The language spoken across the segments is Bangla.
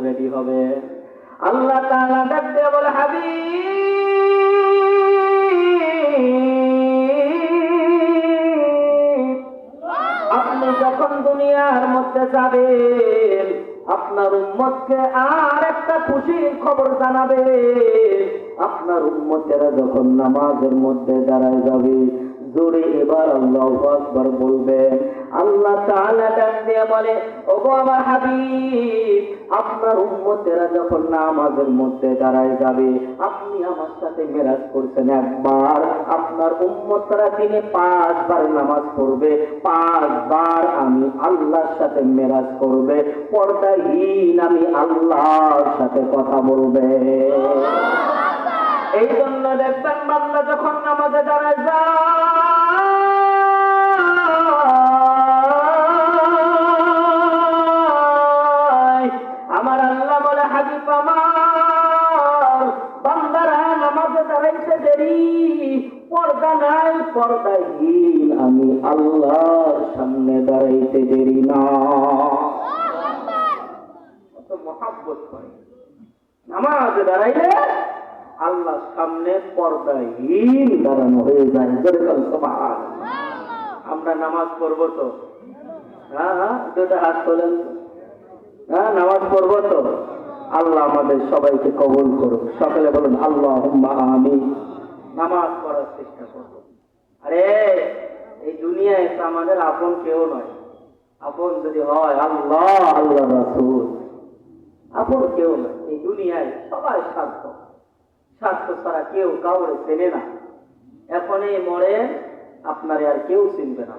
রেডি হবে। আল্লাহ তাআলা ডাক দিয়ে বলে, হাবিব, আপনি যখন দুনিয়ার মধ্যে যাবেন, আপনার উম্মতকে আর একটা খুশির খবর জানাবে। আপনার উম্মতেরা যখন নামাজের মধ্যে দাঁড়ায় যাবে, জোরে এবার আল্লাহু আকবার বলবেন। আল্লাহ তাআলা ডাক দিয়ে বলে, ওগো আমার হাবিব, আপনার উম্মতেরা যখন নামাজের মধ্যে দাঁড়ায় যাবে, আপনি আমার সাথে মেরাজ করছেন একবার, আপনার উম্মতরা দিনে 5 বার নামাজ পড়বে, 5 বার আমি আল্লাহর সাথে মেরাজ করবে, পর্দাহীন আমি আল্লাহর সাথে কথা বলবে। এই জন্য দেখবেন বান্দা যখন নামাজে দাঁড়ায় যায়, আমার আল্লাহ বলে, হাবিব আমার বান্দারা নামাজে দাঁড়াইতে দেরি, পর্দা নাই, পর্দাহীন আমি আল্লাহর সামনে দাঁড়াইতে দেরি না। কত মহাব্বত করে নামাজে দাঁড়াইলে আল্লাহর সামনে পর্দাহীন দাঁড়ানো হয়ে যায়। আমরা নামাজ পড়বো তো? হ্যাঁ, দুটা হাত তোলেন। হ্যাঁ, নামাজ পড়বো তো? আল্লাহ আমাদের সবাইকে কবুল করুক। সকলে বলুন আল্লাহুম্মা আমিন। নামাজ পড়ার চেষ্টা করব। আরে এই দুনিয়ায় আমাদের আপন কেউ নয়। আপন যদি হয় আল্লাহ, আল্লাহ রাসূল, আপন কেউ নয়। এই দুনিয়ায় সবাই স্বার্থ, স্বার্থ ছাড়া কেউ কাউরে চেনে না। এখনই মরে আপনারে আর কেউ চিনবে না।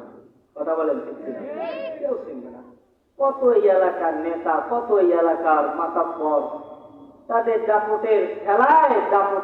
কথা বলেন, কেউ চিনবে না। কত এই এলাকার নেতা, কত এই এলাকার মাতাব্বর, তাদের দাপটের খেলায়, দাপটে